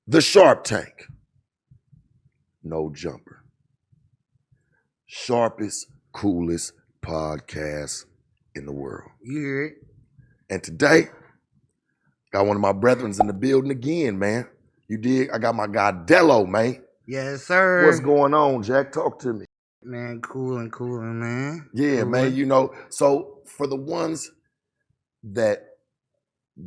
The Sharp Tank. No jumper. Sharpest, coolest podcast in the world. You hear it? And today, got one of my brethrens in the building again, man. You dig? I got my guy Delo, man. Yes, sir. What's going on, Jack? Talk to me. Man, cooling, man. Yeah, Coolin'. man, you know, so for the ones that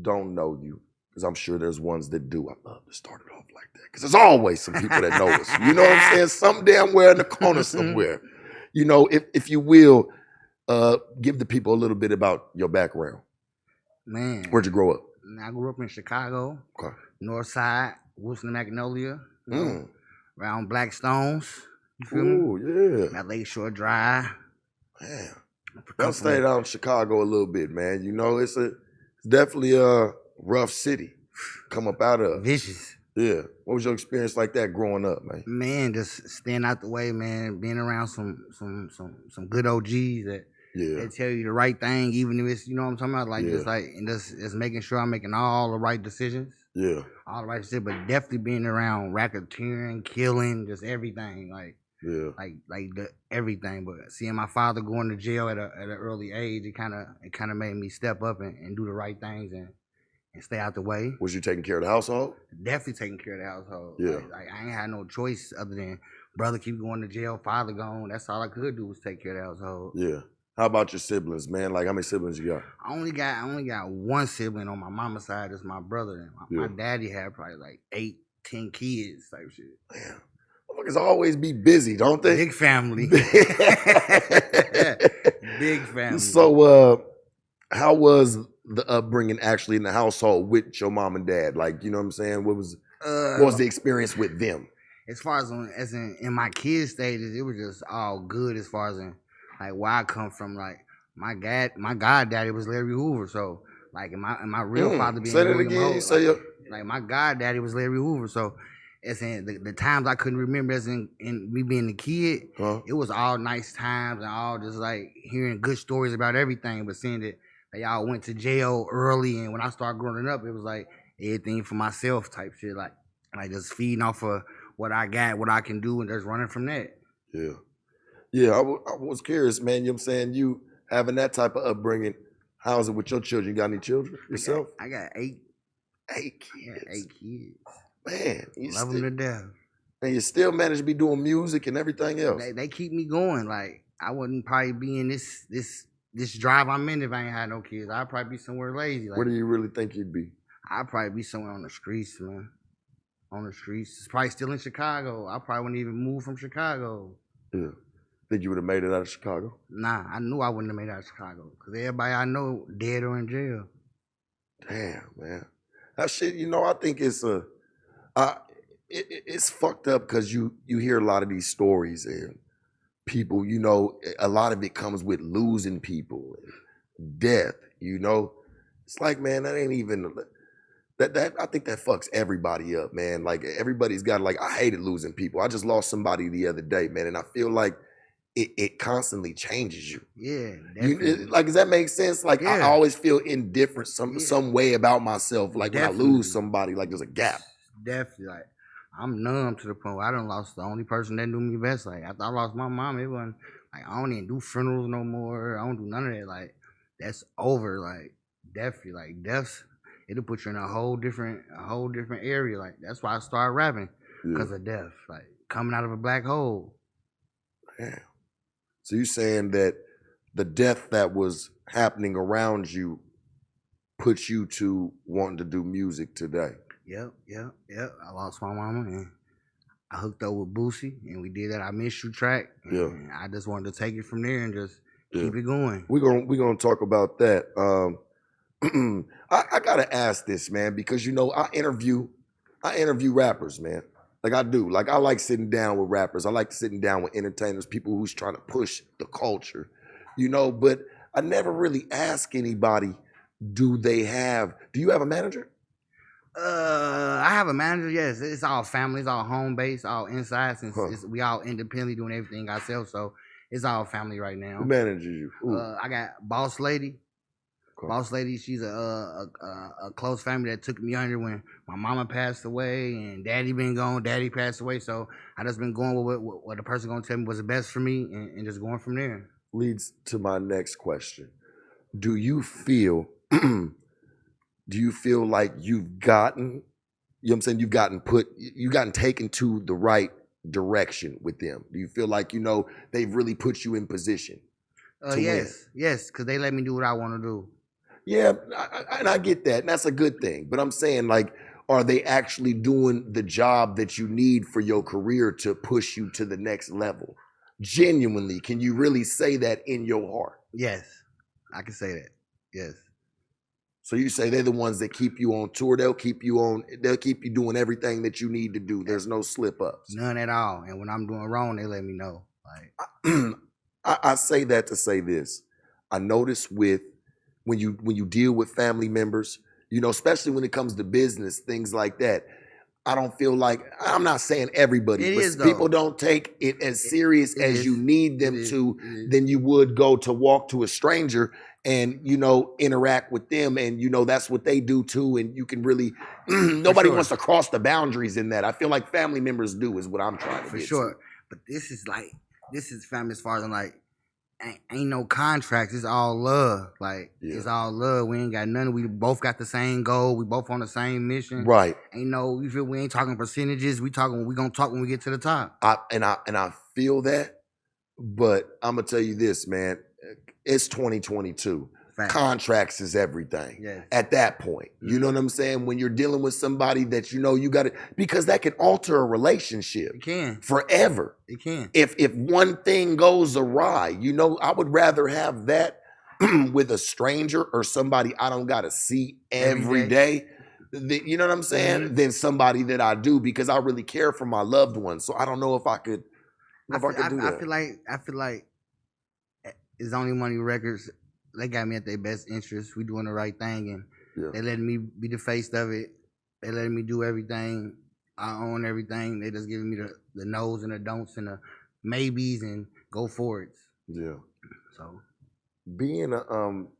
don't know you, because I'm sure there's ones that do, I love to start it off like that, because there's always some people that know us. You know what I'm saying? Some damn where in the corner somewhere. You know, if you will, give the people a little bit about your background. Man. Where'd you grow up? I grew up in Chicago, Okay. North Side, Wilson and Magnolia, around Blackstones. You feel me? Oh, yeah. At Lakeshore Drive. Man. I stayed out in Chicago a little bit, man. You know, it's definitely a rough city. Come up out of. Vicious. Yeah. What was your experience like that growing up, man? Man, just staying out the way, man. Being around some good OGs that tell you the right thing, even if it's, you know what I'm talking about? Like just making sure I'm making all the right decisions. Yeah. All the right decisions, but definitely being around racketeering, killing, just everything. Like the everything. But seeing my father going to jail at an early age, it kinda made me step up and do the right things and stay out the way. Was you taking care of the household? Definitely taking care of the household. Yeah. Like I ain't had no choice other than brother keep going to jail, father gone. That's all I could do was take care of the household. Yeah. How about your siblings, man? Like how many siblings you got? I only got one sibling on my mama's side. It's my brother. And my daddy had probably like 8, 10 kids type shit. Man. Motherfuckers always be busy, don't they? Big family. Big family. So how was the upbringing actually in the household with your mom and dad? Like, you know what I'm saying? What was the experience with them? As far as in my kids' stages, it was just all good as far as in like where I come from. Like my goddaddy was Larry Hoover, so like in my real father being William Holt, like my goddaddy was Larry Hoover, so as in the times I couldn't remember as in me being a kid, it was all nice times and all just like hearing good stories about everything, but seeing that y'all went to jail early, and when I started growing up, it was like everything for myself type shit, like just feeding off of what I got, what I can do, and just running from that. Yeah. Yeah, I was curious, man. You know what I'm saying? You having that type of upbringing, how's it with your children? You got any children yourself? I got 8. 8 kids. Yeah, 8 kids. Man, you love them to death. And you still manage to be doing music and everything else. They keep me going. Like I wouldn't probably be in this drive I'm in if I ain't had no kids. I'd probably be somewhere lazy. Like, where do you really think you'd be? I'd probably be somewhere on the streets, man. On the streets. It's probably still in Chicago. I probably wouldn't even move from Chicago. Yeah. Think you would have made it out of Chicago? Nah, I knew I wouldn't have made it out of Chicago. Because everybody I know dead or in jail. Damn, man. That shit, you know, I think it's it's fucked up because you hear a lot of these stories and people, you know, a lot of it comes with losing people, death, you know. It's like, man, that ain't even that I think that fucks everybody up, man. Like everybody's got like, I hated losing people. I just lost somebody the other day, man, and I feel like it constantly changes you. Yeah, definitely. Like, does that make sense? Like, I always feel indifferent some way about myself. Like, definitely. When I lose somebody, like, there's a gap. Definitely. Like, I'm numb to the point where I done lost the only person that knew me best. Like, after I lost my mom, it wasn't, like, I don't even do funerals no more. I don't do none of that. Like, that's over. Like, definitely. Like, death's, it'll put you in a whole different area. Like, that's why I started rapping, because of death. Like, coming out of a black hole. Yeah. So you saying that the death that was happening around you put you to wanting to do music today? Yep. I lost my mama and I hooked up with Boosie and we did that I Miss You track. And I just wanted to take it from there and just keep it going. We're gonna talk about that. I gotta ask this, man, because you know I interview rappers, man. Like I do. Like I like sitting down with rappers. I like sitting down with entertainers, people who's trying to push the culture, you know, but I never really ask anybody, do you have a manager? I have a manager, yes. It's all family, it's all home base, all inside, since we all independently doing everything ourselves, so it's all family right now. Who manages you? I got Boss Lady. Boss lady, she's a close family that took me under when my mama passed away and daddy been gone. Daddy passed away, so I just been going with what the person gonna tell me was the best for me, and just going from there. Leads to my next question. Do you feel do you feel like you've gotten, you know what I'm saying, you've gotten taken to the right direction with them? Do you feel like, they've really put you in position to win? Yes, because they let me do what I want to do. Yeah, and I get that, and that's a good thing. But I'm saying, like, are they actually doing the job that you need for your career to push you to the next level? Genuinely, can you really say that in your heart? Yes, I can say that. Yes. So you say they're the ones that keep you on tour. They'll keep you doing everything that you need to do. There's no slip ups. None at all. And when I'm doing wrong, they let me know. Like I say that to say this. I notice when you deal with family members, especially when it comes to business, things like that, I don't feel like, I'm not saying everybody, but people don't take it as serious as you need them to than you would go to walk to a stranger and, interact with them. And, that's what they do too. And you can really, nobody wants to cross the boundaries in that. I feel like family members do is what I'm trying to get to. For sure. But this is family as far as I'm like, ain't no contracts. It's all love. Like, It's all love. We ain't got nothing. We both got the same goal. We both on the same mission. Right. Ain't no, you feel, we ain't talking percentages. We gonna talk when we get to the top. I feel that, but I'm gonna tell you this, man. It's 2022. Fact. Contracts is everything. Yes. At that point, you know what I'm saying? When you're dealing with somebody that you got to, because that can alter a relationship. It can. Forever. It can. If one thing goes awry, I would rather have that with a stranger or somebody I don't got to see every day. You know what I'm saying? Mm-hmm. Than somebody that I do, because I really care for my loved ones. So I don't know if I could. Do that. I feel like it's Only Money Records. They got me at their best interest. We doing the right thing, and they letting me be the face of it. They letting me do everything. I own everything. They just giving me the no's and the don'ts and the maybes and go for it. Yeah. So, being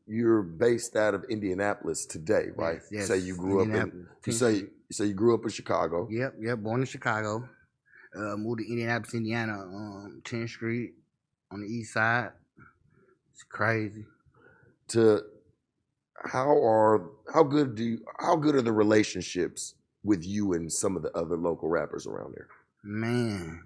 you're based out of Indianapolis today, right? Yes. So you grew up in. You say you grew up in Chicago. Yep. Born in Chicago. Moved to Indianapolis, Indiana, 10th Street on the east side. It's crazy. How good are the relationships with you and some of the other local rappers around there? Man,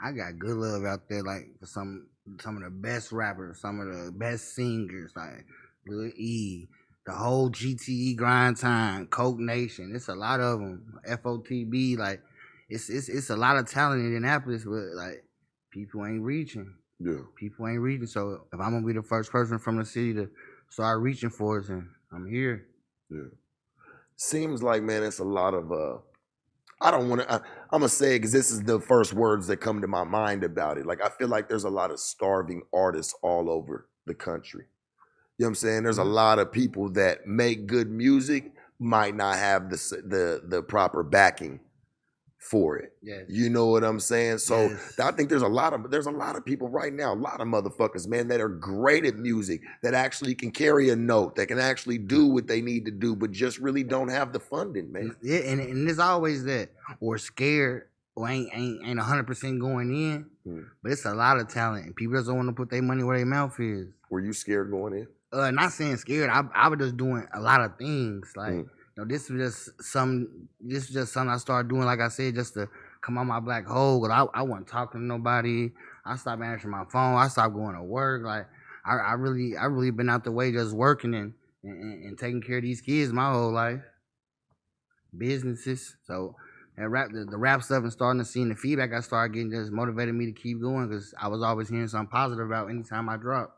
I got good love out there, like for some of the best rappers, some of the best singers, like Lil E, the whole GTE Grind Time, Coke Nation. It's a lot of them. FOTB, like it's a lot of talent in Indianapolis, but like people ain't reaching. Yeah. People ain't reaching. So if I'm gonna be the first person from the city to start reaching for us, and I'm here. Yeah. Seems like, man, it's a lot of I'm gonna say it because this is the first words that come to my mind about it. Like, I feel like there's a lot of starving artists all over the country. You know what I'm saying? There's a lot of people that make good music, might not have the proper backing for it. Yes. You know what I'm saying? So I think there's a lot of people right now, a lot of motherfuckers, man, that are great at music, that actually can carry a note, that can actually do what they need to do, but just really don't have the funding, man. Yeah, and there's always that, or scared, or ain't 100% going in. But it's a lot of talent, and people just don't want to put their money where their mouth is. Were you scared going in? Not saying scared. I was just doing a lot of things, like. This was just something I started doing, like I said, just to come out my black hole. Cause I wasn't talking to nobody. I stopped answering my phone. I stopped going to work. Like I really been out the way just working and taking care of these kids my whole life. Businesses. So the rap stuff and starting to see the feedback I started getting just motivated me to keep going, because I was always hearing something positive about anytime I drop.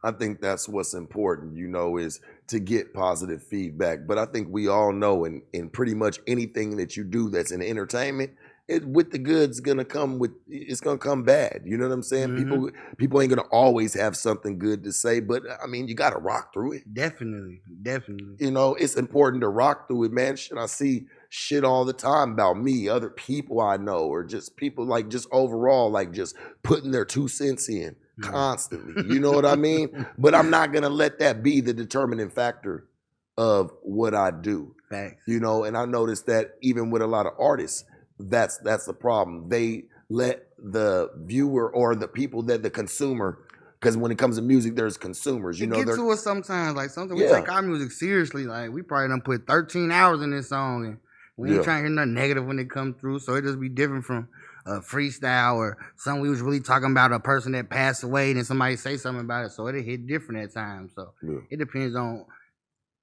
I think that's what's important, is to get positive feedback. But I think we all know in pretty much anything that you do that's in entertainment, with the goods it's gonna come bad. You know what I'm saying? Mm-hmm. People ain't gonna always have something good to say, but I mean, you gotta rock through it. Definitely. It's important to rock through it, man. I see shit all the time about me, other people I know, or just people like just overall, like just putting their 2 cents in. constantly. You know what I mean? But I'm not gonna let that be the determining factor of what I do. Facts. You know, and I noticed that even with a lot of artists, that's the problem. They let the viewer or the people that the consumer, because when it comes to music, there's consumers. You know, get to us sometimes. Like sometimes we Yeah. take our music seriously. Like we probably done put 13 hours in this song, and we ain't trying to hear nothing negative when it come through. So it just be different from a freestyle or something we was really talking about a person that passed away, and then somebody say something about it. So it hit different at times. So it depends on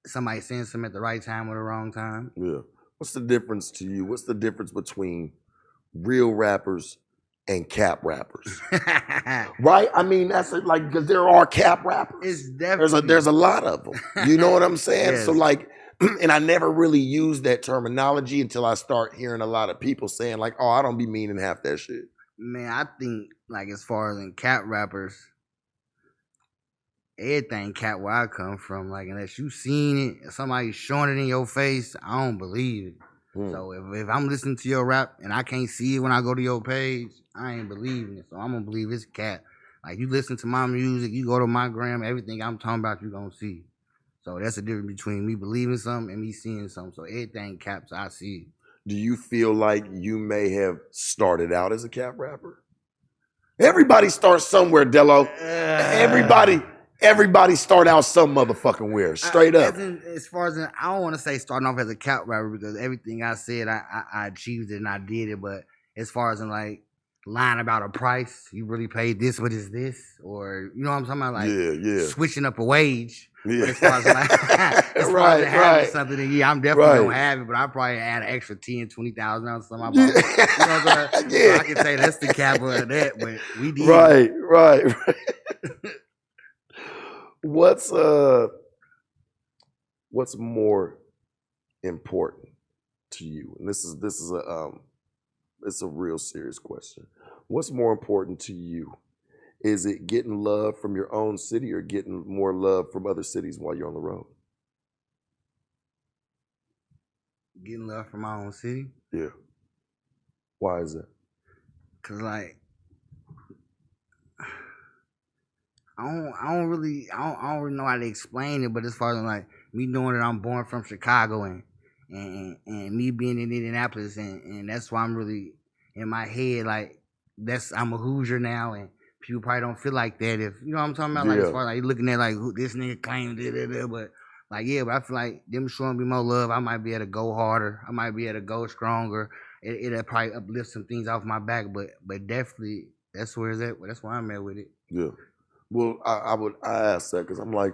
somebody saying something at the right time or the wrong time. Yeah. What's the difference to you? What's the difference between real rappers and cap rappers? Right? I mean, that's like, because there are cap rappers. It's definitely there's a lot of them. You know what I'm saying? Yes. So like, and I never really used that terminology until I start hearing a lot of people saying like, oh, I don't be meaning half that shit. Man, I think like as far as in cap rappers, everything cap where I come from, like unless you seen it, if somebody's showing it in your face, I don't believe it. So if I'm listening to your rap and I can't see it when I go to your page, I ain't believing it. So I'm gonna believe it's cap. Like you listen to my music, you go to my gram, everything I'm talking about, you gonna see. So that's the difference between me believing something and me seeing something. So everything caps, I see. Do you feel like you may have started out as a cap rapper? Everybody starts somewhere, Delo. Everybody start out some motherfucking where, straight up. As far as I don't want to say starting off as a cap rapper because everything I said, I achieved it and I did it. But as far as in like lying about a price, you really paid this, what is this? Or, you know what I'm talking about? Like switching up a wage. Yeah. But as far as like, as far as having something, I'm definitely don't have it, but I probably add an extra 10, 20,000 on something. You know what I'm saying? So I can say that's the cap of that, but we did. Right. What's more important to you? And this is it's a real serious question. What's more important to you? Is it getting love from your own city or getting more love from other cities while you're on the road? Getting love from my own city? Yeah. Why is that? Cause like I don't really know how to explain it, but as far as like me knowing that I'm born from Chicago and me being in Indianapolis and that's why I'm really in my head like I'm a Hoosier now and people probably don't feel like that if you know what I'm talking about. Like as far as like looking at like who this nigga claimed but like but I feel like them showing me more love. I might be able to go harder. I might be able to go stronger. It'll probably uplift some things off my back, but definitely that's where it's at. That's where I'm at with it. Yeah. Well, I ask that because I'm like,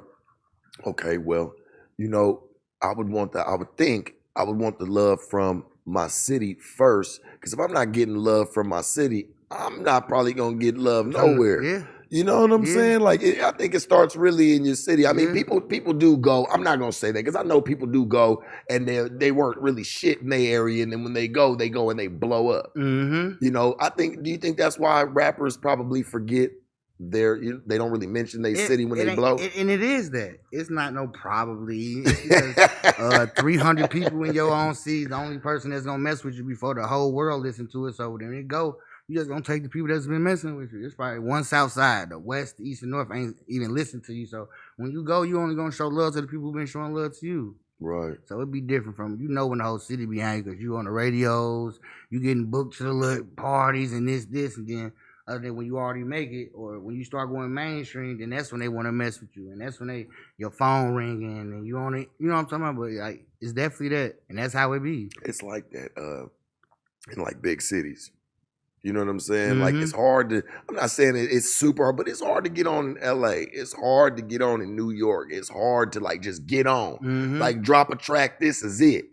okay, well, you know, I would want the love from my city first. Because if I'm not getting love from my city, I'm not probably gonna get love nowhere. Yeah. You know what I'm saying? Like, I think it starts really in your city. I mean, people do go. I'm not gonna say that because I know people do go and they weren't really shit in their area, and then when they go and they blow up. Mm-hmm. You know, do you think that's why rappers probably forget? They don't really mention their city when they blow. And it is that. It's not no probably. It's because 300 people in your own city, the only person that's going to mess with you before the whole world listen to it. So then it go, you just going to take the people that's been messing with you. It's probably one south side, the west, the east, and north ain't even listen to you. So when you go, you only going to show love to the people who've been showing love to you. Right. So it'd be different from, you know, when the whole city behind you because you on the radios, you getting booked to the little parties and this, and then other than when you already make it or when you start going mainstream, then that's when they want to mess with you. And that's when your phone ringing and you on it. You know what I'm talking about? But like, it's definitely that. And that's how it be. It's like that in like big cities. You know what I'm saying? Mm-hmm. Like it's hard to, I'm not saying it's super hard, but it's hard to get on in LA. It's hard to get on in New York. It's hard to like just get on. Mm-hmm. Like drop a track, this is it.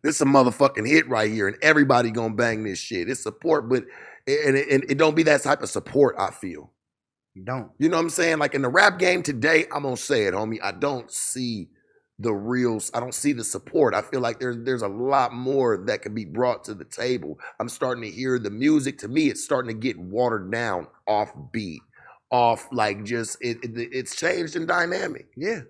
This is a motherfucking hit right here and everybody gonna bang this shit. It's support, but it don't be that type of support, I feel. You don't. You know what I'm saying? Like in the rap game today, I'm gonna say it, homie. I don't see the support. I feel like there's a lot more that can be brought to the table. I'm starting to hear the music. To me, it's starting to get watered down, off beat, off like just it's changed in dynamic. Yeah,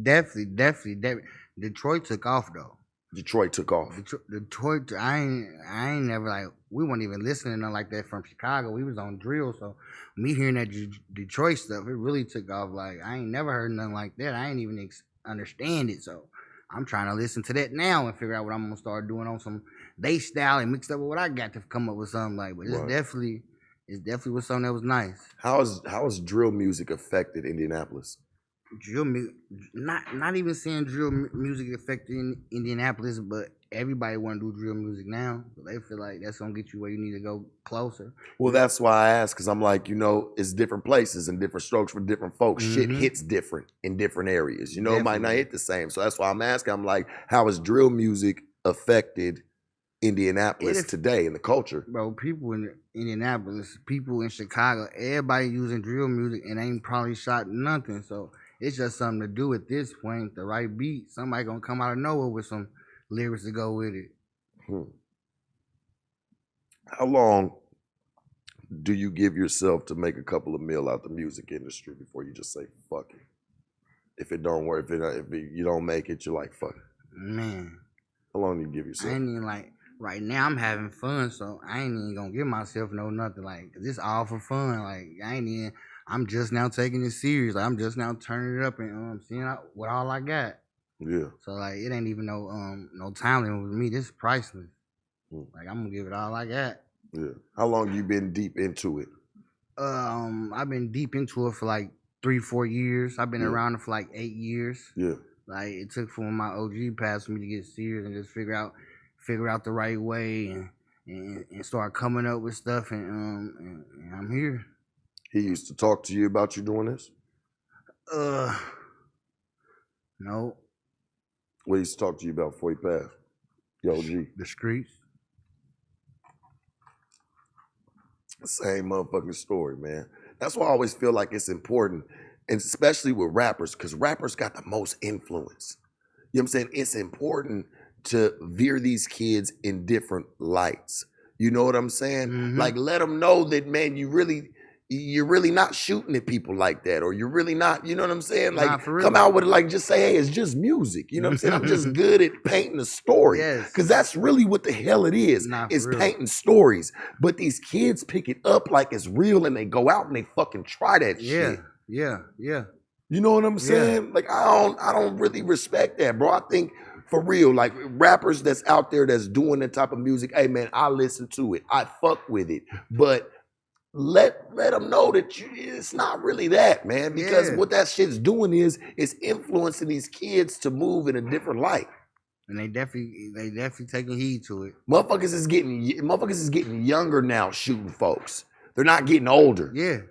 definitely. Detroit took off though. Detroit took off. Detroit, I ain't never like, we weren't even listening to nothing like that from Chicago. We was on drill, so me hearing that Detroit stuff, it really took off. Like, I ain't never heard nothing like that. I ain't even understand it, so I'm trying to listen to that now and figure out what I'm gonna start doing on some they style and mixed up with what I got to come up with something like. But it's definitely was something that was nice. How has drill music affected Indianapolis? Drill music, not even saying drill music affecting Indianapolis, but everybody want to do drill music now. So they feel like that's gonna get you where you need to go closer. Well, that's why I ask, because I'm like, it's different places and different strokes for different folks. Shit hits different in different areas. It might not hit the same. So that's why I'm asking. I'm like, how has drill music affected Indianapolis today in the culture? Bro, people in Indianapolis, people in Chicago, everybody using drill music and ain't probably shot nothing. So it's just something to do at this point. The right beat, somebody gonna come out of nowhere with some lyrics to go with it. How long do you give yourself to make a couple of mil out the music industry before you just say fuck it? If it don't work, if you don't make it, you're like fuck it. Man, how long do you give yourself? I ain't even like right now. I'm having fun, so I ain't even gonna give myself nothing. Like, this all for fun. Like, I'm just now taking it serious. Like, I'm just now turning it up and seeing what all I got. Yeah. So like, it ain't even no time limit with me. This is priceless. Like, I'm gonna give it all I got. Yeah. How long you been deep into it? I've been deep into it for like 3-4 years. I've been around it for like 8 years. Yeah. Like, it took for when my OG passed for me to get serious and just figure out the right way and start coming up with stuff and I'm here. He used to talk to you about you doing this? No. What he used to talk to you about before he passed? Yo, OG. The streets. Same motherfucking story, man. That's why I always feel like it's important, and especially with rappers, because rappers got the most influence. You know what I'm saying? It's important to veer these kids in different lights. You know what I'm saying? Like, let them know that, man, you're really not shooting at people like that, or you're really not, you know what I'm saying? Like, come out with it, like, just say, hey, it's just music. You know what I'm saying? I'm just good at painting a story. Because that's really what the hell it is. It's painting stories. But these kids pick it up like it's real, and they go out and they fucking try that shit. Yeah. You know what I'm saying? Like, I don't really respect that, bro. I think, for real, like, rappers that's out there that's doing that type of music, hey, man, I listen to it. I fuck with it. But let them know that it's not really that, man. Because what that shit's doing is it's influencing these kids to move in a different light. And they definitely taking heed to it. Motherfuckers is getting younger now shooting folks. They're not getting older. Yeah.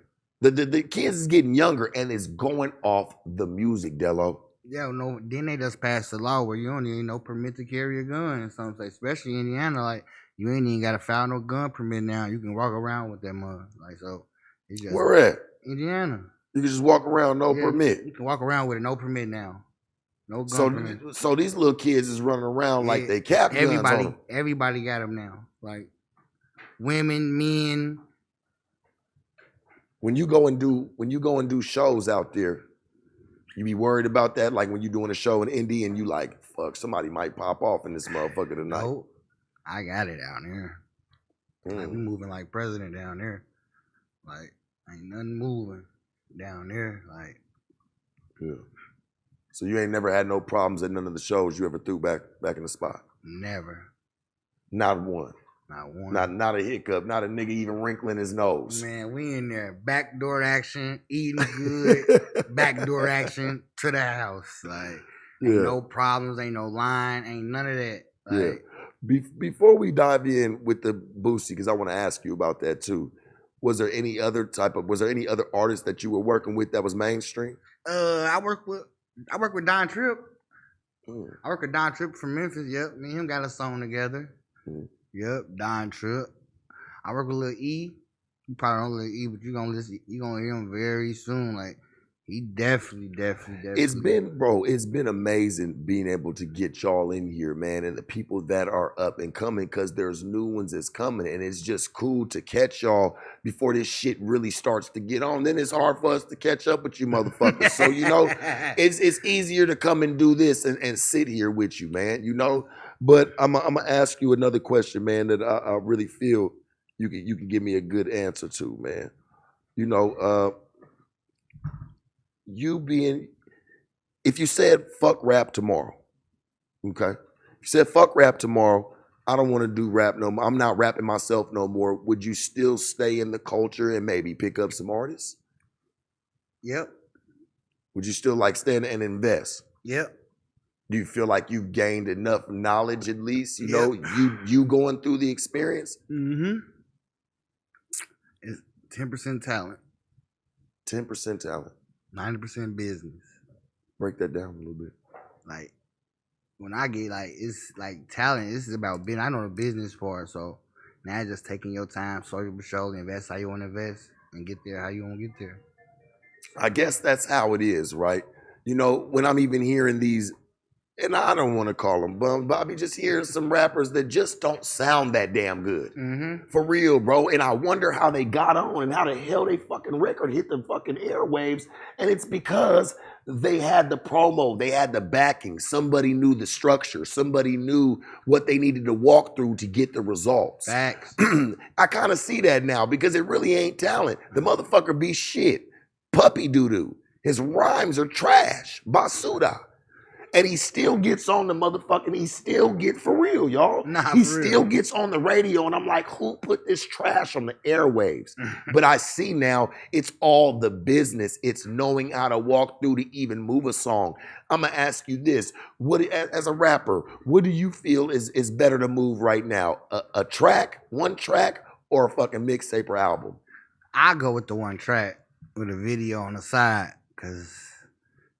The kids is getting younger, and it's going off the music, Delo. Yeah, no. Then they just passed the law where you don't need no permit to carry a gun in some states, especially in Indiana. Like, you ain't even got to file no gun permit now. You can walk around with that mud. Like, so it's just where at? Indiana. You can just walk around, no permit. You can walk around with a no permit now. No gun permit. So these little kids is running around like they cap guns on them. Everybody got them now. Like, women, men. When you go and do shows out there, you be worried about that? Like, when you doing a show in Indy and you like, fuck, somebody might pop off in this motherfucker tonight. No, I got it down there. Like, we moving like president down there. Like, ain't nothing moving down there. Like, yeah. So you ain't never had no problems at none of the shows you ever threw back in the spot? Never. Not one. Not one. Not a hiccup. Not a nigga even wrinkling his nose. Man, we in there. Backdoor action, eating good. Backdoor action to the house. Like, ain't no problems, ain't no line, ain't none of that. Like, Before we dive in with the Boosie, because I want to ask you about that too. Was there any other artists that you were working with that was mainstream? I work with Don Tripp. I work with Don Tripp from Memphis. Yep, me and him got a song together. Yep, Don Tripp. I work with Lil E. You probably don't know Lil E, but you gonna hear him very soon. Like, he definitely. It's been amazing being able to get y'all in here, man, and the people that are up and coming, because there's new ones that's coming, and it's just cool to catch y'all before this shit really starts to get on. Then it's hard for us to catch up with you motherfuckers. So, it's easier to come and do this and sit here with you, man. But I'm gonna ask you another question, man, that I really feel you can give me a good answer to, man. You know, you being if you said fuck rap tomorrow, okay? If you said fuck rap tomorrow, I don't want to do rap no more. I'm not rapping myself no more. Would you still stay in the culture and maybe pick up some artists? Yep. Would you still like stand and invest? Yep. Do you feel like you've gained enough knowledge at least? You know, Yep. you going through the experience? Mm-hmm. It's 10% talent. 10% talent. 90% business. Break that down a little bit. Like when I get like it's like talent, this is about business. I know the business part, so now just taking your time, slowly but surely invest how you want to invest and get there how you want to get there. I guess that's how it is, right? You know, when I'm even hearing these, and I don't want to call them bums, but I be just hearing some rappers that just don't sound that damn good. Mm-hmm. For real, bro. And I wonder how they got on and how the hell they fucking record hit the fucking airwaves. And it's because they had the promo, they had the backing. Somebody knew the structure. Somebody knew what they needed to walk through to get the results. Facts. I kind of see that now because it really ain't talent. The motherfucker be shit. Puppy doo-doo. His rhymes are trash. Basuda. And he still gets on the motherfucking, he still get for real, y'all. Nah, he for still real. gets on the radio, and I'm like, who put this trash on the airwaves? But I see now it's all the business. It's knowing how to walk through to even move a song. I'm gonna ask you this: what, as a rapper, what do you feel is better to move right now? A track, one track, or a fucking mixtape or album? I go with the one track with a video on the side, cause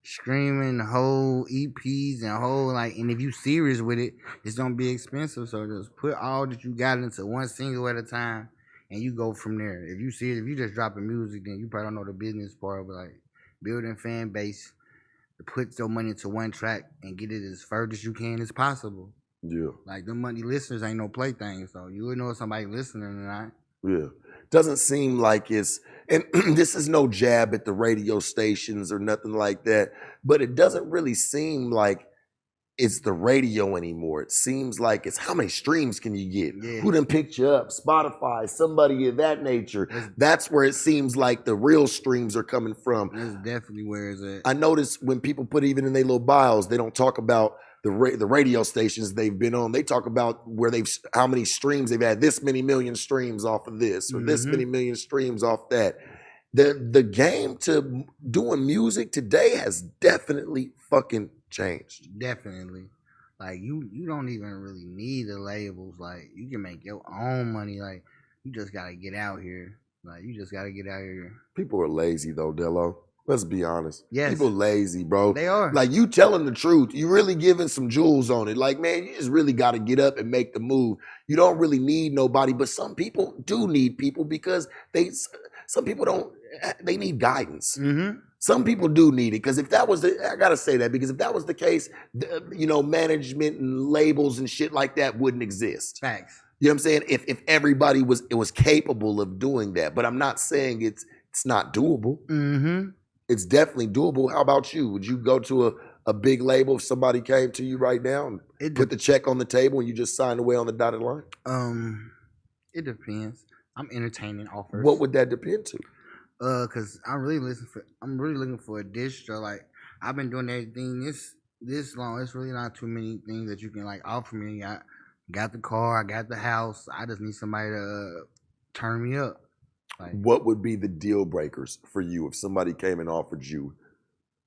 streaming whole EPs and whole and if you serious with it, it's gonna be expensive. So just put all that you got into one single at a time, and you go from there. If you see it, if you just dropping music, then you probably don't know the business part. But like building fan base, to put your money into one track and get it as furthest you can as possible. Yeah. Like the money listeners ain't no plaything, so you would know if somebody listening or not. Yeah. Doesn't seem like it's, and this is no jab at the radio stations or nothing like that, but it doesn't really seem like it's the radio anymore. It seems like it's how many streams can you get? Yeah. Who done picked you up? Spotify, somebody of that nature. That's where it seems like the real streams are coming from. That's definitely where it's at. I notice when people put even in their little bios, they don't talk about the radio stations they've been on. They talk about where how many streams they've had. This many million streams off of this, or this many million streams off that. The game to doing music today has definitely fucking changed. Definitely. Like you don't even really need the labels. Like you can make your own money. Like you just gotta get out here. Like you just gotta get out here. People are lazy though, Delo. Let's be honest. Yes. People lazy, bro. They are. Like you telling the truth. You really giving some jewels on it. Like, man, you just really got to get up and make the move. You don't really need nobody, but some people do need people because some people don't, they need guidance. Mm-hmm. Some people do need it because if that was I got to say that because if that was the case, management and labels and shit like that wouldn't exist. Facts. You know what I'm saying? If everybody was capable of doing that, but I'm not saying it's not doable. Mm-hmm. It's definitely doable. How about you? Would you go to a big label if somebody came to you right now and put the check on the table and you just signed away on the dotted line? It depends. I'm entertaining offers. What would that depend to? Cause I'm really looking for a distro. Like I've been doing everything this long. It's really not too many things that you can like offer me. I got the car, I got the house. I just need somebody to turn me up. Like, what would be the deal breakers for you if somebody came and offered you,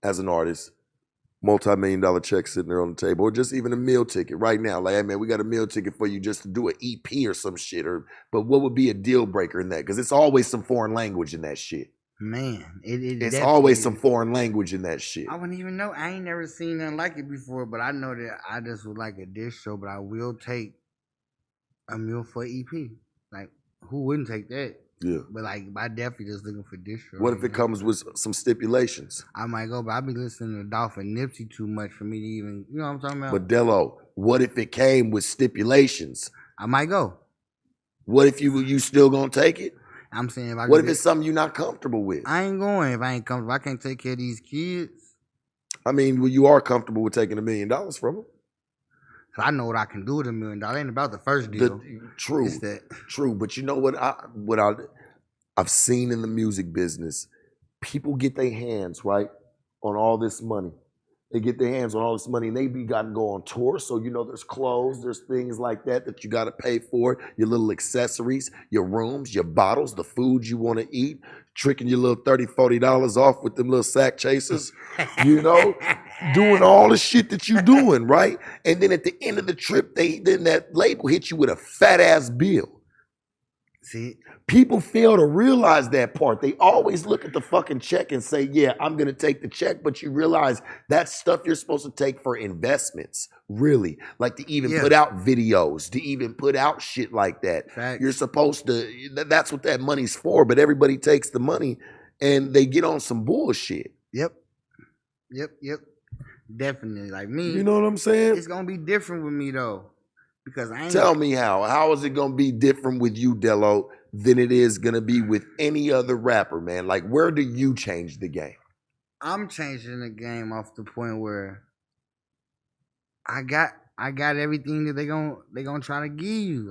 as an artist, multi-million-dollar check sitting there on the table, or just even a meal ticket right now? Like, hey man, we got a meal ticket for you just to do an EP or some shit. But what would be a deal breaker in that? Because it's always some foreign language in that shit. Man, it's always some foreign language in that shit. I wouldn't even know. I ain't never seen nothing like it before, but I know that I just would like a distro, but I will take a meal for EP. Like, who wouldn't take that? Yeah. But like, I definitely just looking for distro. What if it comes with some stipulations? I might go, but I be listening to Dolph and Nipsey too much for me to even, you know what I'm talking about? But Delo, what if it came with stipulations? I might go. What if you still gonna take it? I'm saying, what if it's something you're not comfortable with? I ain't going if I ain't comfortable. I can't take care of these kids. I mean, well, you are comfortable with taking $1 million from them. 'Cause I know what I can do with $1 million. It ain't about the first deal. True, It's that. true. But you know what? I've seen in the music business, people get their hands right on all this money. They get their hands on all this money, and they got to go on tour. So there's clothes, there's things like that you got to pay for. Your little accessories, your rooms, your bottles, the food you want to eat. Tricking your little $30, $40 off with them little sack chasers. Doing all the shit that you doing, right? And then at the end of the trip, then that label hits you with a fat ass bill. See, people fail to realize that part. They always look at the fucking check and say, yeah, I'm going to take the check. But you realize that's stuff you're supposed to take for investments, really. Like to even put out videos, to even put out shit like that. Facts. You're supposed to, that's what that money's for. But everybody takes the money and they get on some bullshit. Yep. Definitely. Like me. You know what I'm saying? It's going to be different with me, though. Because I ain't. Tell me how. How is it going to be different with you, Delo, than it is going to be with any other rapper, man? Like, where do you change the game? I'm changing the game off the point where I got everything that they gonna try to give you.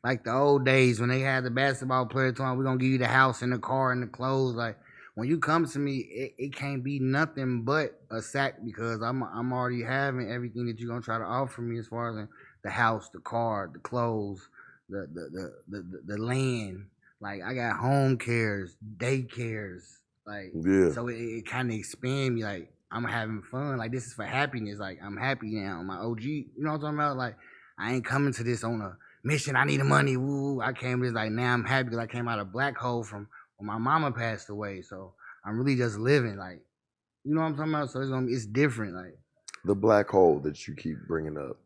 Like the old days when they had the basketball player telling we're gonna give you the house and the car and the clothes. Like when you come to me, it can't be nothing but a sack because I'm already having everything that you're gonna try to offer me as far as the house, the car, the clothes, the land. Like I got home cares, daycares. Like so it kind of expand me. Like I'm having fun. Like this is for happiness. Like I'm happy now. My OG, you know what I'm talking about? Like I ain't coming to this on a mission. I need the money. Woo! I came to this like now I'm happy because I came out of a black hole from when my mama passed away. So I'm really just living. Like you know what I'm talking about? So it's different. Like the black hole that you keep bringing up.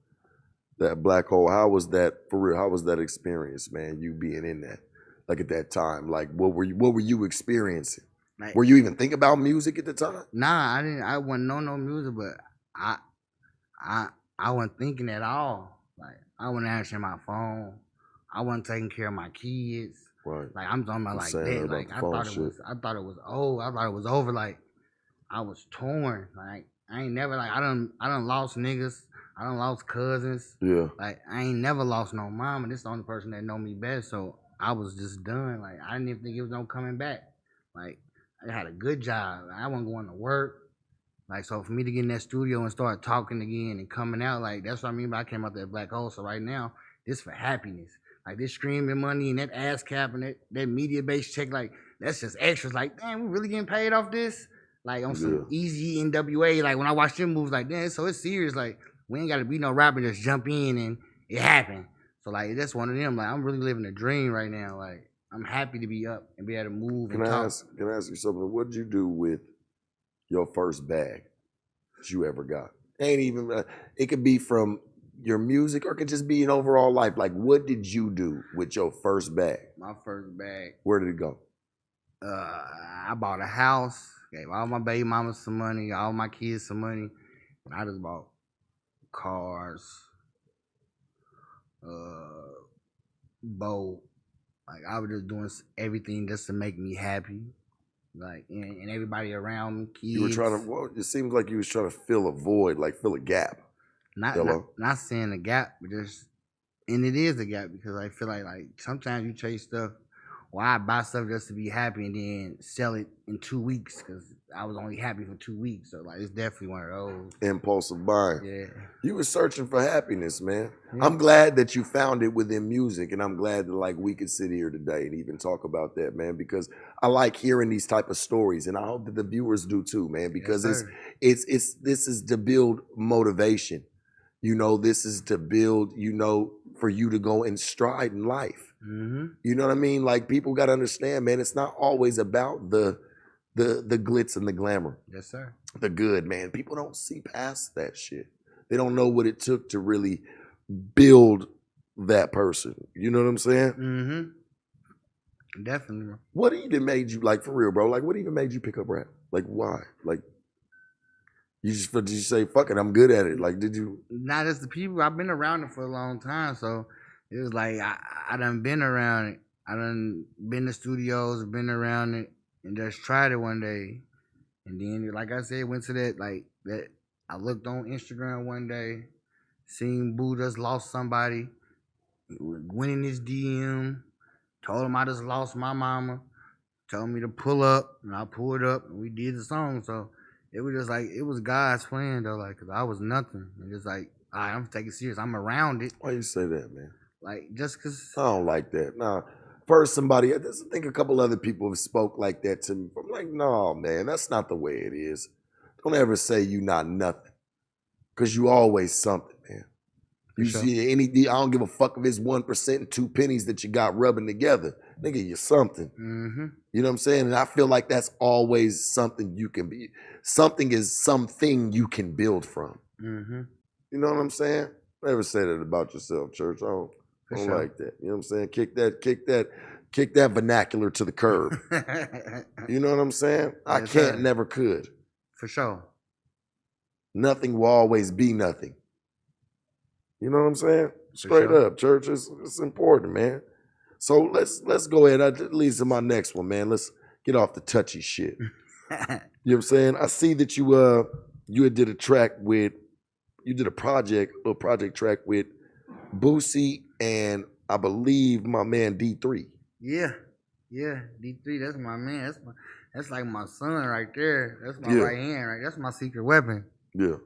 That black hole, how was that for real? How was that experience, man? You being in that, like at that time, like what were you experiencing? Like, were you even thinking about music at the time? Nah, I didn't. I wasn't know no music, but I wasn't thinking at all. Like I wasn't answering my phone. I wasn't taking care of my kids. Right. Like I'm talking about like that. Like I thought it was old. I thought it was over. Like I was torn. Like I ain't never like I done lost niggas. I done lost cousins. Yeah. Like I ain't never lost no mom, and this the only person that know me best. So I was just done. Like I didn't even think it was no coming back. Like I had a good job. I wasn't going to work. Like so for me to get in that studio and start talking again and coming out, like that's what I mean by I came out that black hole. So right now, this for happiness. Like this streaming money and that ass cap and that media based check, like that's just extras. Like, damn, we really getting paid off this? Like on some easy NWA. Like when I watch them moves, like damn, so it's serious. Like we ain't gotta be no rapper, just jump in and it happened. So like that's one of them. Like I'm really living a dream right now. Like I'm happy to be up and be able to move and talk. Can I ask you something? What did you do with your first bag that you ever got? Ain't even it could be from your music or it could just be an overall life. Like what did you do with your first bag? My first bag. Where did it go? I bought a house, gave all my baby mamas some money, all my kids some money, and I just bought cars, boat. Like I was just doing everything just to make me happy. Like and everybody around me, kids. You were trying to. Well, it seems like you was trying to fill a void, like fill a gap. Not saying a gap, but just and it is a gap because I feel like sometimes you chase stuff. Or I buy stuff just to be happy and then sell it in 2 weeks because I was only happy for 2 weeks. So like it's definitely one of those. Impulsive buying. Yeah. You were searching for happiness, man. Yeah. I'm glad that you found it within music, and I'm glad that like we could sit here today and even talk about that, man, because I like hearing these type of stories, and I hope that the viewers do too, man, because this is to build motivation. You know, this is to build, you know, for you to go and stride in life. Mm-hmm. You know what I mean? Like people got to understand, man, it's not always about the glitz and the glamour. Yes, sir. The good, man. People don't see past that shit. They don't know what it took to really build that person. You know what I'm saying? Mm-hmm. Definitely. What even made you, like for real, bro? Like what even made you pick up rap? Like why? Like did you say, fuck it, I'm good at it? Like did you? Not as the people. I've been around it for a long time, so it was like I done been around it. I done been to studios, been around it, and just tried it one day. And then, like I said, went to that I looked on Instagram one day, Seen Boo just lost somebody. Went in his DM. Told him I just lost my mama. Told me to pull up, and I pulled up, and we did the song. So it was just like it was God's plan though, like 'cause I was nothing. And just like I'm taking it serious. I'm around it. Why you say that, man? Like just 'cause I don't like that. Nah. First, somebody, I think a couple other people have spoke like that to me. I'm like, no, man, that's not the way it is. Don't ever say you not nothing, cause you always something, man. You see I don't give a fuck if it's 1% and 2 pennies that you got rubbing together. Nigga, you're something. Mm-hmm. You know what I'm saying? And I feel like that's always something you can be. Something is something you can build from. Mm-hmm. You know what I'm saying? Never say that about yourself, church. I don't like that. You know what I'm saying? Kick that vernacular to the curb. You know what I'm saying? I can't, never could. For sure. Nothing will always be nothing. You know what I'm saying? Straight up, church. It's important, man. So let's go ahead. That leads to my next one, man. Let's get off the touchy shit. You know what I'm saying? I see that you had did a track with, you did a little project track with Boosie and I believe my man D3. Yeah, D3. That's my man. That's like my son right there. That's my right hand, right? That's my secret weapon. Yeah.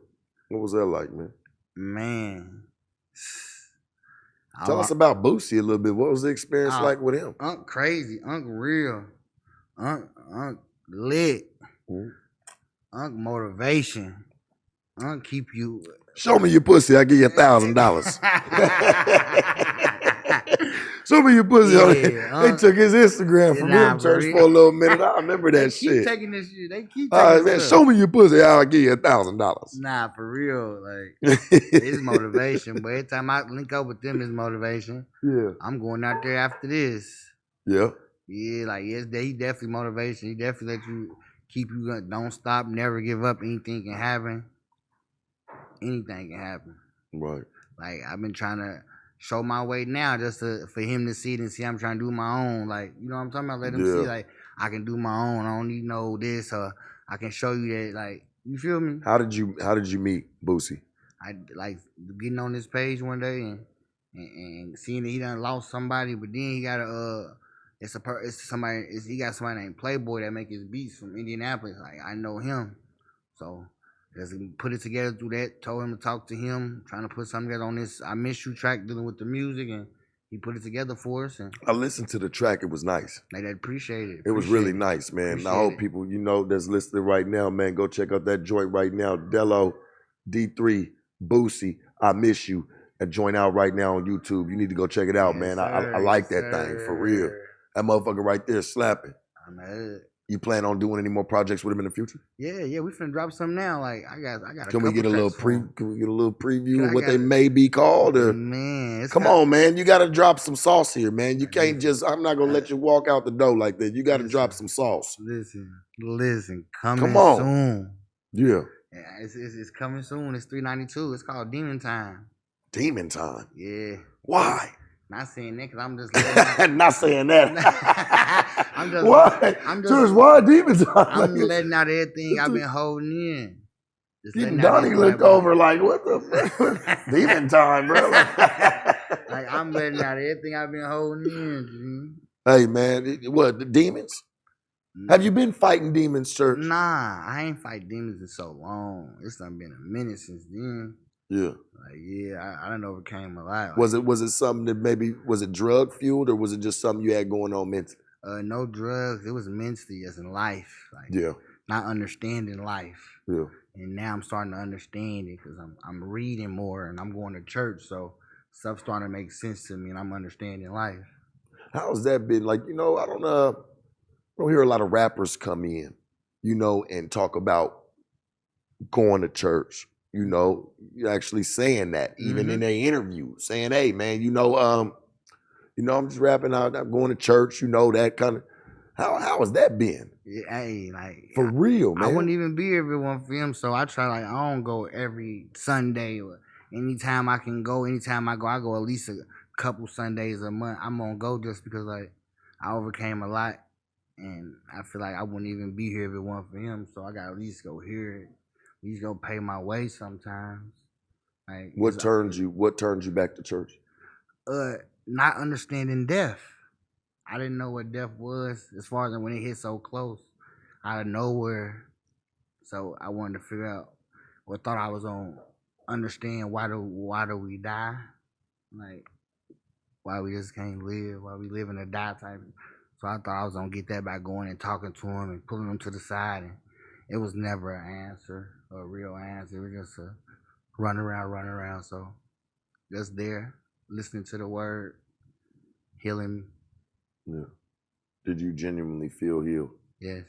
What was that like, man? Man. Tell us about Boosie a little bit. What was the experience like with him? Unc crazy, Unc real, Unc lit, Unc motivation, Unc keep you. Show me your pussy, I'll give you $1,000. Show me your pussy. They took his Instagram from him, church, for a little minute. I remember that shit. Keep taking this shit. They keep taking man, show me your pussy, I'll give you $1,000. Nah, for real. Like, it's motivation. But every time I link up with them, it's motivation. Yeah. I'm going out there after this. Yeah. Yeah, like, yes, he definitely motivation. He definitely let you keep you going. Don't stop, never give up. Anything can happen. Anything can happen. Right. Like, I've been trying to show my way now just for him to see it and see I'm trying to do my own. Like, you know what I'm talking about? Let him see, like, I can do my own. I don't need no this, or I can show you that, like, you feel me? How did you meet Boosie? I like getting on this page one day and seeing that he done lost somebody, but then he got he got somebody named Playboy that make his beats from Indianapolis. Like, I know him. So just put it together through that, told him to talk to him, trying to put something together on this I Miss You track dealing with the music, and he put it together for us. And I listened to the track. It was nice. Like, I appreciate it. It was really nice, man. I hope people, that's listening right now, man, go check out that joint right now. Delo, D3, Boosie, I Miss You. A joint out right now on YouTube. You need to go check it out, man. I like that thing, for real. That motherfucker right there slapping. I'm mad. You plan on doing any more projects with him in the future? Yeah, we finna drop some now. Like, I got. Can we get a little preview of what they may be called? Or man, come on, man, you got to drop some sauce here, man. You can't just. I'm not gonna let you walk out the door like that. You got to drop some sauce. Listen, coming soon. Yeah, it's coming soon. It's 392. It's called Demon Time. Demon Time. Yeah. Why? Not saying that because I'm just not saying that. I'm just why? Just why Demon Time? I'm letting out everything I've been holding in. Even Donnie looked over like, what the fuck? Demon Time, bro. Like, I'm letting out everything I've been holding in. Hey, man, what, the demons? Have you been fighting demons, church? Nah, I ain't fight demons in so long. It's done been a minute since then. Yeah. Like, I done overcame a lot. Like, was it something that maybe, was it drug fueled, or was it just something you had going on mentally? No drugs. It was mentally, as in life. Like, not understanding life. Yeah. And now I'm starting to understand it because I'm reading more and I'm going to church, so stuff's starting to make sense to me and I'm understanding life. How's that been? Like, I don't hear a lot of rappers come in, and talk about going to church. You're actually saying that, even in their interview, saying, "Hey, man, I'm just rapping out, I'm going to church." That kind of. How has that been? Yeah, hey, like, for real, man. I wouldn't even be everyone for him, so I try. Like, I don't go every Sunday or anytime I can go. Anytime I go at least a couple Sundays a month. I'm gonna go just because, like, I overcame a lot, and I feel like I wouldn't even be here if it wasn't for him. So I gotta at least go here. At least go pay my way sometimes. Like, What turned you back to church? Not understanding death. I didn't know what death was as far as when it hit so close out of nowhere. So I wanted to figure out, or thought I was gonna understand why do we die, like why we just can't live, why we live in a die type. So I thought I was gonna get that by going and talking to him and pulling him to the side, and it was never an answer, a real answer. It was just a run around. So just there, listening to the word, healing me. Yeah. Did you genuinely feel healed? Yes.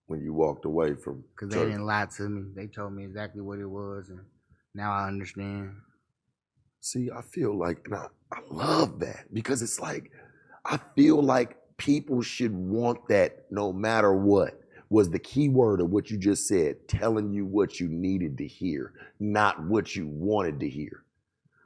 When you walked away from because they didn't lie to me. They told me exactly what it was, and now I understand. See, I feel like, and I love that, because it's like, I feel like people should want that no matter what. Was the key word of what you just said, telling you what you needed to hear, not what you wanted to hear.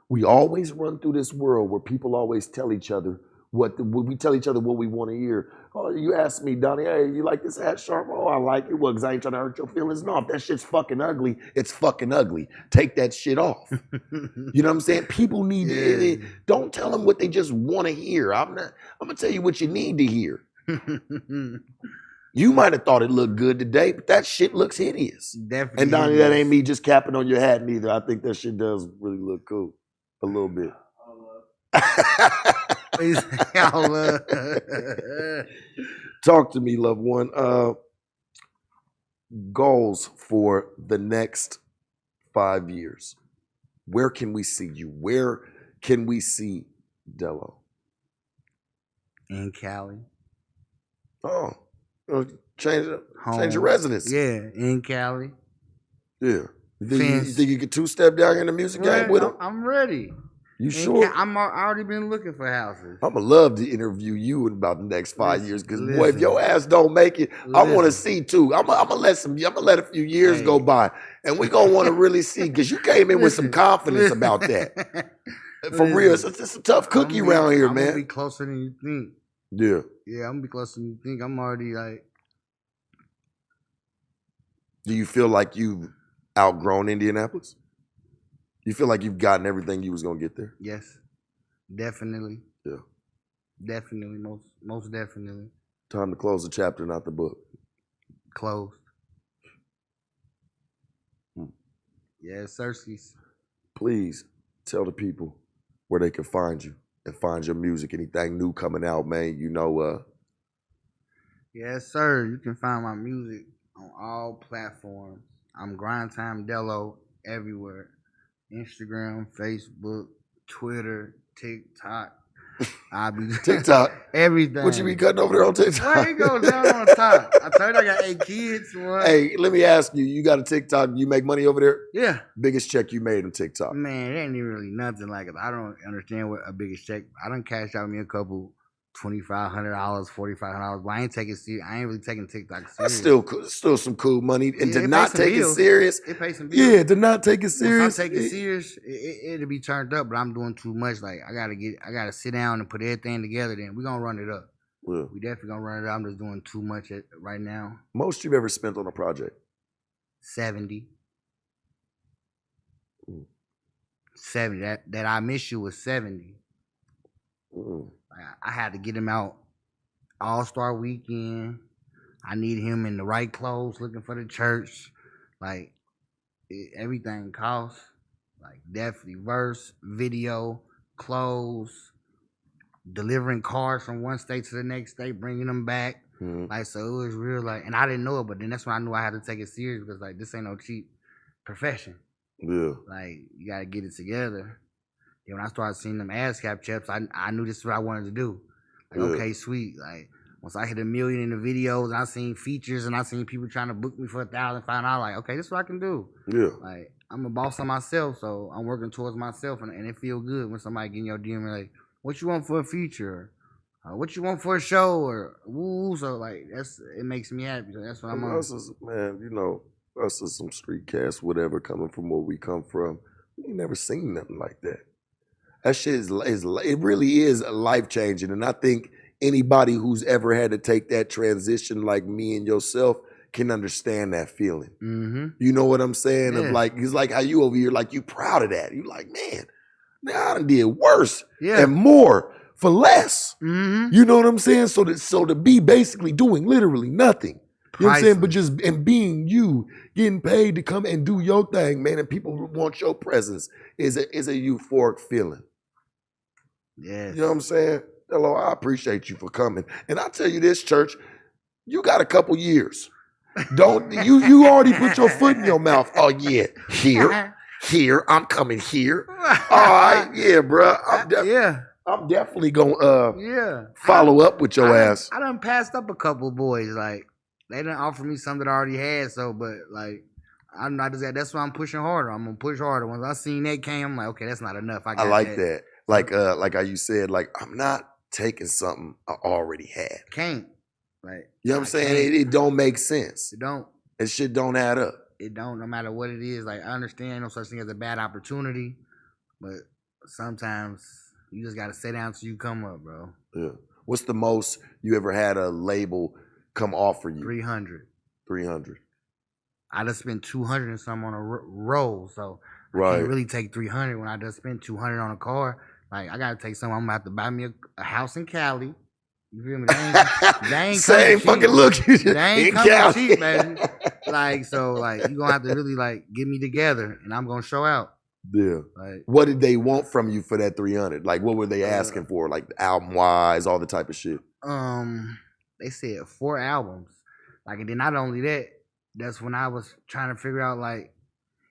We always run through this world where people always tell each other we tell each other what we want to hear. Oh, you asked me, Donnie, hey, you like this hat sharp? Oh, I like it. Well, because I ain't trying to hurt your feelings. No, if that shit's fucking ugly, it's fucking ugly. Take that shit off. You know what I'm saying? People need to, don't tell them what they just want to hear. I'm going to tell you what you need to hear. You might have thought it looked good today, but that shit looks hideous. Definitely. And Donnie, that ain't me just capping on your hat neither. I think that shit does really look cool. A little bit. Talk to me, loved one. Goals for the next 5 years. Where can we see you? Where can we see Delo? In Cali. Oh, change your residence. Yeah, in Cali. Yeah. You think you could two-step down here in the music game with him? I'm ready. You sure? I already been looking for houses. I'm going to love to interview you in about the next 5 years, because boy, if your ass don't make it, I want to see too. I'm gonna let a few years go by, and we going to want to really see, because you came in with some confidence about that. For real, it's a tough cookie around here, man. I'm going to be closer than you think. Yeah. Yeah, I'm going to be closer than you think. I'm already like... Do you feel like you've outgrown Indianapolis? You feel like you've gotten everything you was gonna get there? Yes, definitely. Yeah, definitely, most definitely. Time to close the chapter, not the book. Closed. Yes, Cersei's. Please tell the people where they can find you and find your music. Anything new coming out, man? You know. Yes, sir. You can find my music on all platforms. I'm Grind Time Delo everywhere. Instagram, Facebook, Twitter, TikTok. I be TikTok. Everything. What you be cutting over there on TikTok? Well, it goes down on top. I told you I got 8 kids. What? Hey, let me ask you. You got a TikTok? You make money over there? Yeah. Biggest check you made on TikTok? Man, it ain't even really nothing like it. I don't understand what a biggest check. I done cashed out me a couple $2,500, $4,500. But I ain't taking serious. I ain't really taking TikTok serious. That's still some cool money. And to not take it serious. It pays some bills. Yeah, to not take it serious. If I take it serious, it'll be turned up, but I'm doing too much. Like I gotta sit down and put everything together, then we're gonna run it up. Yeah. We definitely gonna run it up. I'm just doing too much right now. Most you've ever spent on a project? 70. 70. That I Miss You was 70. I had to get him out All-Star Weekend. I need him in the right clothes, looking for the church. Like, everything costs. Like, definitely verse, video, clothes, delivering cars from one state to the next state, bringing them back. Like, so it was real, like, and I didn't know it, but then that's when I knew I had to take it serious, because, like, this ain't no cheap profession. Yeah. Like, you got to get it together. And when I started seeing them ASCAP chips, I knew this is what I wanted to do. Like, okay, sweet. Like, once I hit 1 million in the videos, and I seen features, and I seen people trying to book me for 1,000, $500, like, okay, this is what I can do. Yeah. Like, I'm a boss on myself, so I'm working towards myself, and it feel good when somebody get in your DM and like, what you want for a feature? What you want for a show? Or woo, so like it makes me happy. So that's what I'm on. Man, you know, us as some street cats, whatever, coming from where we come from, we ain't never seen nothing like that. That shit it really is life changing, and I think anybody who's ever had to take that transition like me and yourself can understand that feeling. Mm-hmm. You know what I'm saying? Yeah. Of like, it's like how you over here, like you proud of that. You like, man, now I done did worse and more for less. Mm-hmm. You know what I'm saying? So to be basically doing literally nothing. You know what I'm saying? But just and being you, getting paid to come and do your thing, man, and people want your presence is a euphoric feeling. Yes. You know what I'm saying? Hello, I appreciate you for coming. And I tell you this, church, you got a couple years. Don't you already put your foot in your mouth. Oh yeah, here, I'm coming here. All right, yeah, bro. I'm definitely gonna follow up with your ass. I done passed up a couple boys. Like they done offer me something that I already had. So, but like I'm not just that. That's why I'm pushing harder. I'm gonna push harder. Once I seen that came, I'm like, okay, that's not enough. I like that. Like how you said, like I'm not taking something I already had. Can't. Like, you know what I'm saying? It don't make sense. It don't. It shit don't add up. It don't, no matter what it is. Like, I understand no such thing as a bad opportunity, but sometimes you just gotta sit down till you come up, bro. Yeah. What's the most you ever had a label come offer you? 300. 300. I just spent 200 and something on a roll, so I can't really take 300 when I just spent 200 on a car. Like, I gotta take something. I'm gonna have to buy me a house in Cali. You feel me? They ain't same fucking look. They ain't coming cheap, baby. Like, so, like, you gonna have to really, like, get me together, and I'm gonna show out. Yeah. Like, what did they want from you for that 300? Like, what were they asking for? Like, album-wise, all the type of shit? They said 4 albums. Like, and then not only that, that's when I was trying to figure out, like,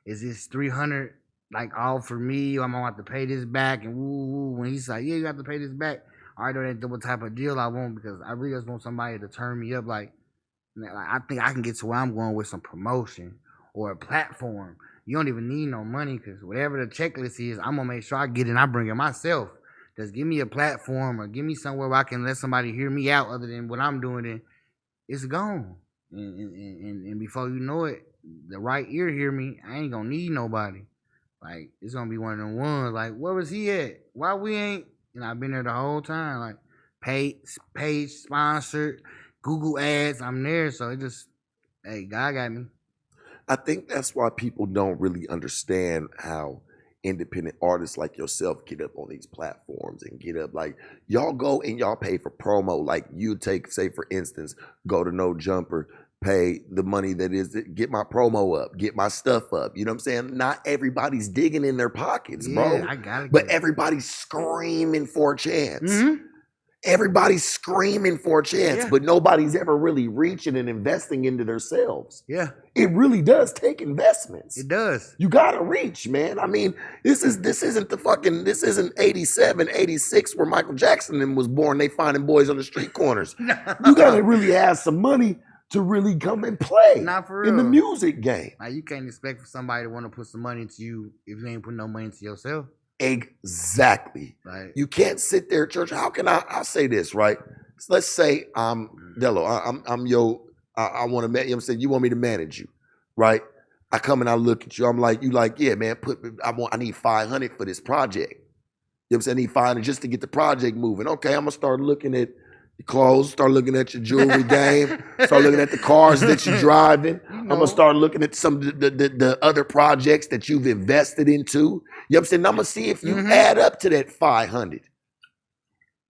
is this 300, like, all for me, or I'm gonna have to pay this back, and woo. When he's like, yeah, you have to pay this back. I know that what type of deal I want because I really just want somebody to turn me up. Like I think I can get to where I'm going with some promotion or a platform. You don't even need no money because whatever the checklist is, I'm going to make sure I get it and I bring it myself. Just give me a platform or give me somewhere where I can let somebody hear me out other than what I'm doing. And it's gone. And before you know it, the right ear hear me. I ain't going to need nobody. Like, it's going to be one of them ones. Like, where was he at? Why we ain't? And I've been there the whole time, like page sponsored, Google ads. I'm there, so it just, hey, God got me. I think that's why people don't really understand how independent artists like yourself get up on these platforms and get up. Like y'all go and y'all pay for promo. Like you take, say for instance, go to No Jumper, pay the money that is, get my promo up, get my stuff up. You know what I'm saying? Not everybody's digging in their pockets, bro. I got it. But everybody's screaming for a chance. Mm-hmm. Everybody's screaming for a chance, but nobody's ever really reaching and investing into themselves. Yeah. It really does take investments. It does. You gotta reach, man. I mean, this isn't 87, 86 where Michael Jackson was born. They finding boys on the street corners. You gotta really have some money to really come and play in the music game. Now, you can't expect for somebody to want to put some money into you if you ain't putting no money into yourself. Exactly. Right. You can't sit there, church. How can I'll say this, right? So let's say I'm Delo. I'm your, I want to, you know what I'm saying? You want me to manage you, right? I come and I look at you. I'm like, you like, yeah, man, I need 500 for this project. You know what I'm saying? I need 500 just to get the project moving. Okay, I'm going to start looking at your clothes, start looking at your jewelry game, start looking at the cars that you're driving. I'm going to start looking at some of the other projects that you've invested into. You know what I'm saying? I'm going to see if you add up to that 500.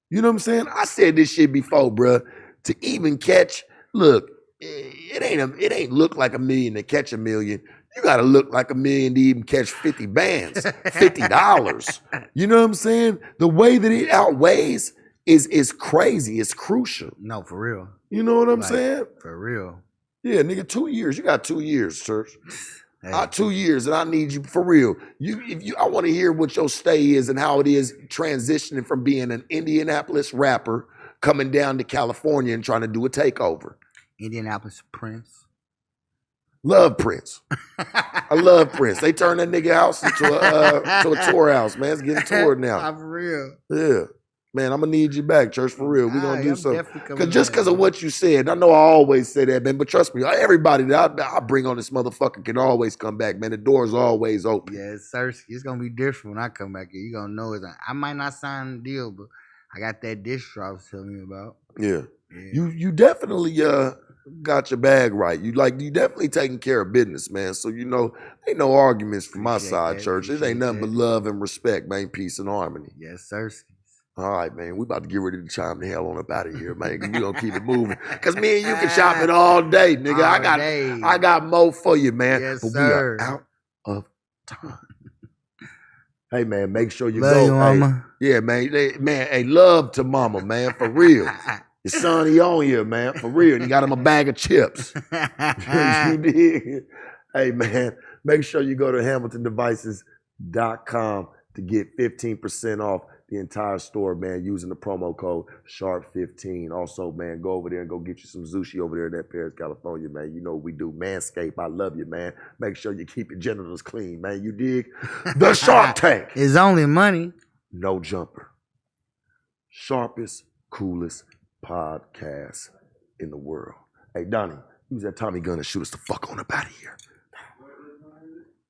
You know what I'm saying? I said this shit before, bro. To even catch, look, it ain't look like $1 million to catch $1 million. You got to look like $1 million to even catch 50 bands, $50. You know what I'm saying? The way that it outweighs is crazy. It's crucial. No, for real. You know what I'm saying? For real. Yeah, nigga, 2 years. You got 2 years, church. Hey. 2 years, and I need you for real. I want to hear what your stay is and how it is transitioning from being an Indianapolis rapper coming down to California and trying to do a takeover. Indianapolis Prince. Love Prince. I love Prince. They turned that nigga house into a tour house, man. It's getting toured now. For real. Yeah. Man, I'm going to need you back, church, for real. We're going to do something. Because of what you said. I know I always say that, man, but trust me, everybody that I bring on this motherfucker can always come back, man. The door's always open. Yeah, sir. It's going to be different when I come back here. You're going to know it. I might not sign the deal, but I got that dish I was telling you about. Yeah. You definitely got your bag right. You definitely taking care of business, man. So ain't no arguments from my side, church. It ain't nothing but love and respect, man. Peace and harmony. Yes, sir. All right, man. We about to get ready to chime the hell on up out of here, man. We gonna keep it moving. Cause me and you can shop it all day, nigga. I got more for you, man. Yes, but sir. We are out of time. Hey, man, make sure you love go. You, mama. Hey, yeah, man. Hey, love to mama, man, for real. Your son, he on here, man, for real. And he got him a bag of chips. You dig? Hey, man, make sure you go to HamiltonDevices.com to get 15% off the entire store, man, using the promo code SHARP15. Also, man, go over there and go get you some sushi over there in that Paris, California, man. You know what we do. Manscaped, I love you, man. Make sure you keep your genitals clean, man. You dig? The Shark Tank. It's only money. No jumper. Sharpest, coolest podcast in the world. Hey, Donnie, use that Tommy gun and shoot us the fuck on up out of here.